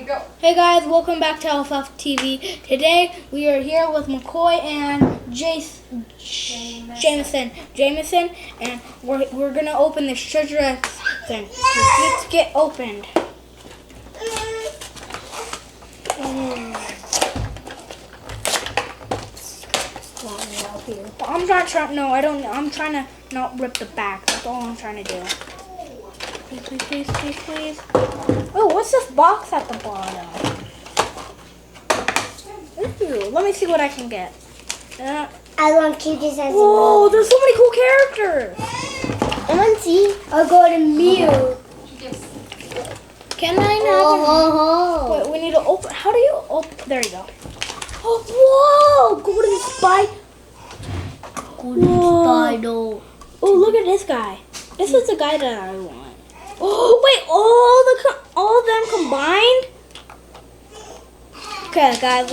go. Hey guys, welcome back to LFF TV. Today we are here with McCoy and Jameson, and we're gonna open this treasure X thing. Let's get opened. I'm not trying. No, I don't. I'm trying to not rip the back. That's all I'm trying to do. Please. Oh, what's this box at the bottom? Ooh, let me see what I can get. I want Cuties as Whoa, there's so many cool characters. I want to see a golden Mew. Can I now? Wait, we need to open. How do you open? There you go. Oh, whoa, golden spike. Spider. Oh, look at this guy. This is the guy that I want. Oh, wait, all of them combined? Okay, guys,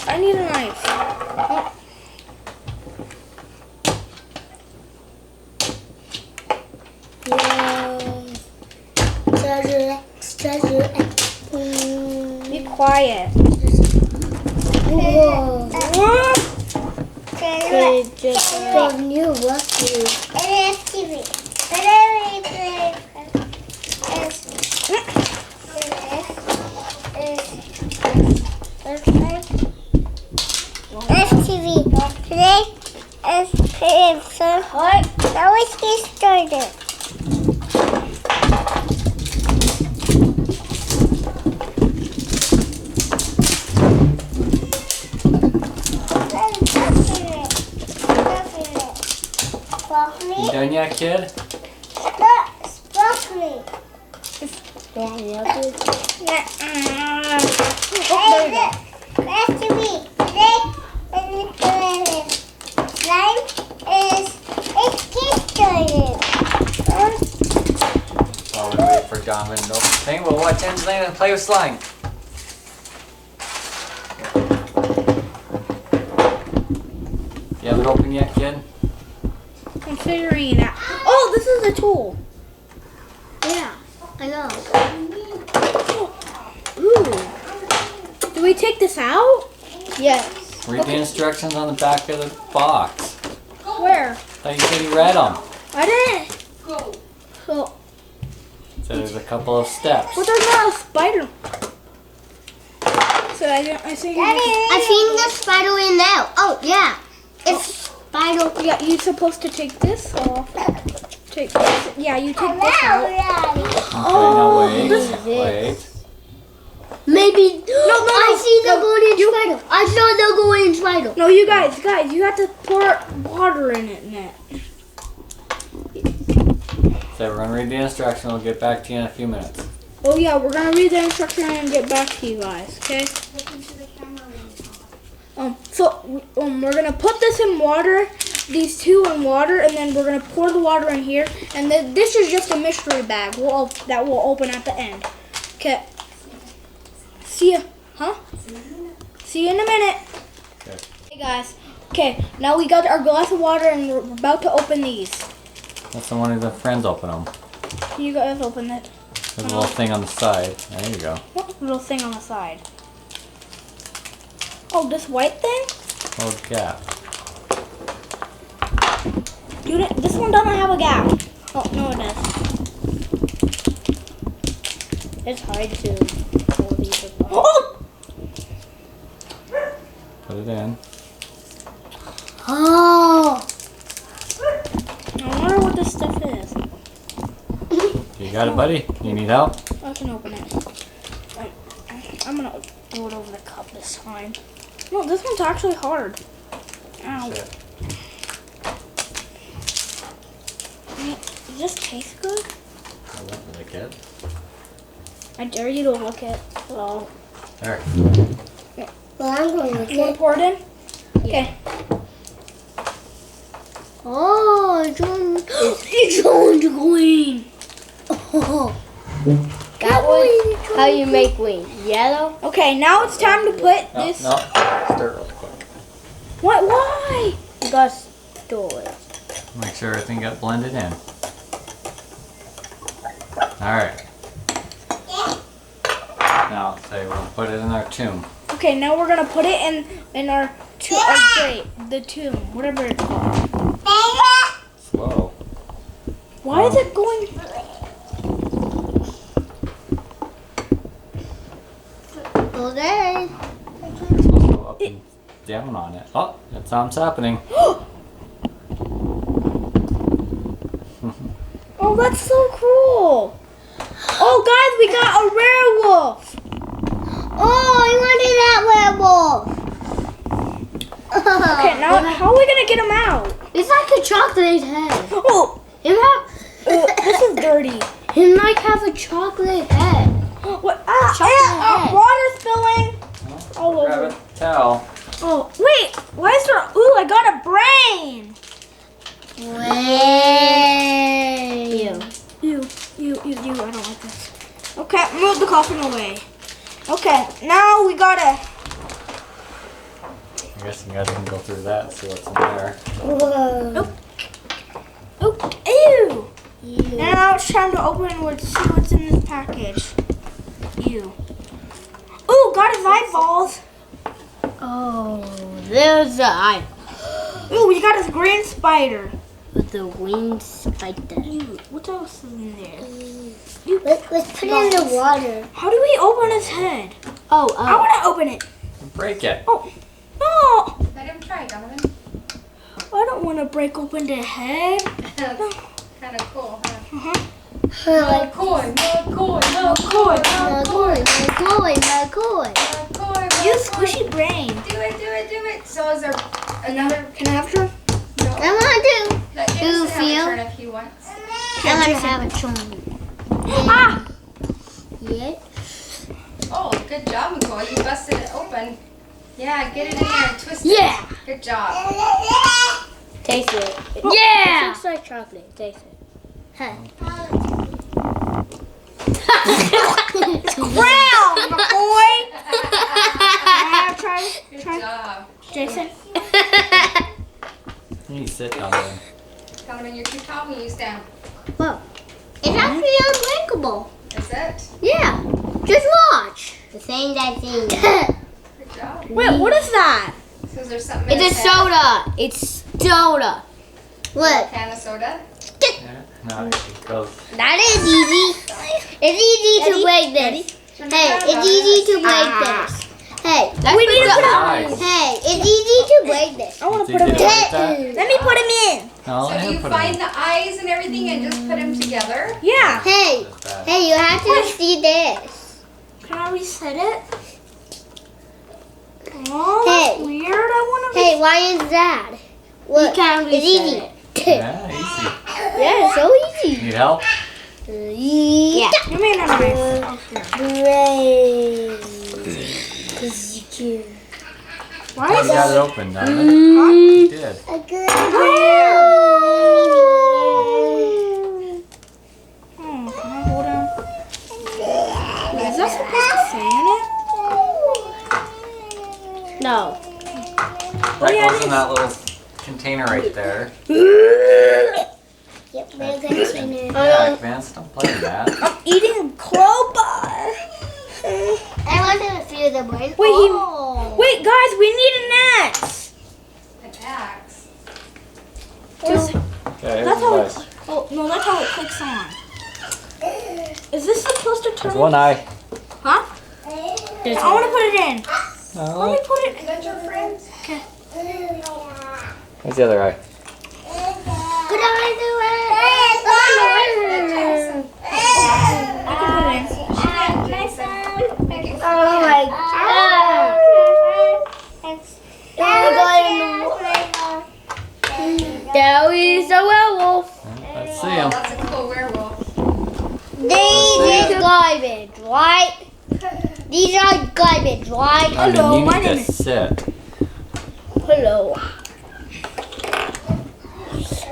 I need a knife. Oh. Whoa. Treasure X. Be quiet. Whoa. Okay, just So new lucky. STV. Today is so now let's get started. You done yet, kid? Spark me. there you go. STV. Today slime is it's get started. While we wait for Donovan to open the thing, we'll watch Angelina and play with slime. You haven't opened yet, kid? I'm figuring it out. Oh, this is a tool. Yeah, I know. Ooh. Do we take this out? Yes. Read the instructions on the back of the box. Where? Thought you said you read them. I didn't. So, So there's a couple of steps. but there's not a spider. So I think. I seen the spider in there. Oh, yeah. It's spider. Yeah, you're supposed to take this off. Take this. Yeah, you take this out. Okay, now wait. this- Wait. Maybe. No. I see the golden spider. I saw the golden spider. No, you guys, you have to pour water in it. So we're gonna read the instruction. We'll get back to you in a few minutes. Oh yeah, we're gonna read the instruction and get back to you guys. Okay. We're gonna put this in water, these two in water, and then we're gonna pour the water in here. And then this is just a mystery bag that will open at the end. Okay. See ya. Huh? See you in a minute. Okay. Hey guys. Okay, now we got our glass of water and we're about to open these. That's the one of the friends open them. You guys open it. There's a little thing on the side. There you go. What little thing on the side? Oh, this white thing? Little gap. Dude, this one doesn't have a gap. Oh, no it does. It's hard to pull these apart. Oh! Put it in. Oh. I wonder what this stuff is. You got it, buddy? You need help? I can open it. I'm gonna do it over the cup this time. No, this one's actually hard. Ow. Shit. Does this taste good? I won't lick it. I dare you to look it. Well, Alright. Well, I'm going to you want to pour it in? Okay. Oh, it's going to green. Oh. That was how you make wings. Yellow. Okay, now it's time to put No, this. no. Stir it real quick. What? Why? You got storage. Make sure everything got blended in. Alright. Now, say we'll put it in our tomb. Okay, now we're gonna put it in our the tomb, whatever it's called. Slow. Why is it going? Okay. It's supposed to go up and down on it. Oh, that sounds happening. Oh, that's so cool! Oh, guys, we got a werewolf. Oh, I wanted that werewolf. Okay, now how are we gonna get him out? It's like a chocolate head. Oh, this is dirty. He might have a chocolate head. What? Chocolate head. Water spilling all Grab over. a towel. Oh, wait. Why is there? Ooh, I got a brain. Way. You. I don't like this. Okay, move the coffin away. Okay, now we gotta. I guess you guys can go through that and see what's in there. Whoa. Oh, ew. Now it's time to open and see what's in this package. Ew. Ooh, got his eyeballs. Oh, there's the eye. Ooh, we got his green spider. With the winged spider. Ew, what else is in there? Let's put it in the water. How do we open his head? Oh, I want to open it. Break it. Oh, no. Let him try, Donovan. I don't want to break open the head. Kind of cool, huh? Uh-huh. No coin, no coin, no coin, no coin, no coin. no coin. Use squishy brain. Do it. So is there another? Can I have some? No. I want to. Let Do you Jameson have feel? a turn if he wants. I want to have a chum. Ah! Yeah. Oh, good job, Nicole. You busted it open. Yeah, get it in there and twist it. Yeah. Good job. Taste it. Oh, Yeah. It looks like chocolate. Taste it. Brown, my boy. Can I try? Good job. Jason? You sit down there. Donovan, you're too tall when you stand. Whoa. It's actually unbreakable. Is it? Yeah. Just watch. The same that thing. Good job. Wait, what is that? So is there something in It's a his head? soda. It's soda. A Look. can of soda? Yeah. No, it goes. That is easy. It's easy to break this. Hey, it's easy to break this. Hey, We need to put him Nice. Hey, it's easy to break this. I want It's to put him easy in. to break that. Let me put him in. No, So let do him you put find it the eyes and everything and just put them together? Yeah. Hey, in. hey, you have to see this. Can I reset it? Oh, that's Hey. weird. I want to. Hey, why is that? Look, it's easy. Yeah, easy. Yeah, it's so easy. Need help? Yeah. Give me a knife. Why You is got that? it open, Donovan. You did. A good Oh, can I hold him? Is that supposed to say in it? No. That goes in that little container right there. Yep, we're going Yeah, Vance, don't play with that. I'm eating crowbar. I want to feel the brain. Wait, Oh. Wait, guys, we need an axe. An axe. Okay, That's here's how the it. Oh no, that's how it clicks on. Is this supposed to turn? There's one eye. Huh? I want to put it in. Let Oh, me put it. Is that your friend? Okay. where's the other eye? Could I do Jackson. I can put it in. Jason. Make it Oh my god. There is a werewolf. Let's see Oh, him. that's a cool werewolf. These are garbage, right? These are garbage, right? Donovan, you my need name to is- sit. Hello.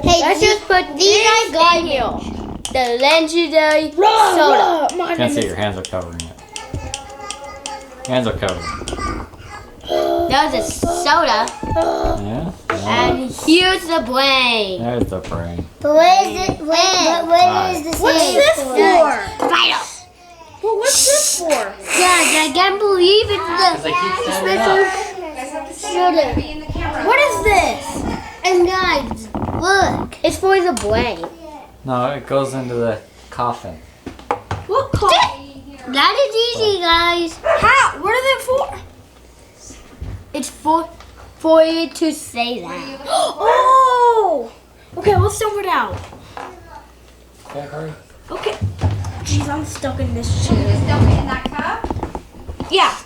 Hey, let's just put these are garbage. The legendary soda. My Can't name see is. your hands are covering it. Hands are covered. There's a soda, Yeah? and here's the brain. There's the brain. But what is it? What is the What's this for? Vital. Well, what's this for? Guys, I can't believe it's Because the I keep standing up. You guys have to sit up and be in the camera. What is this? And guys, look. It's for the blade. No, it goes into the coffin. What call? That is easy, guys. How? What is it for? It's for you to say that. Oh! Okay, let's dump it out. Okay, hurry. Okay. Jeez, I'm stuck in this You chair. just dump it in that cup. Yeah.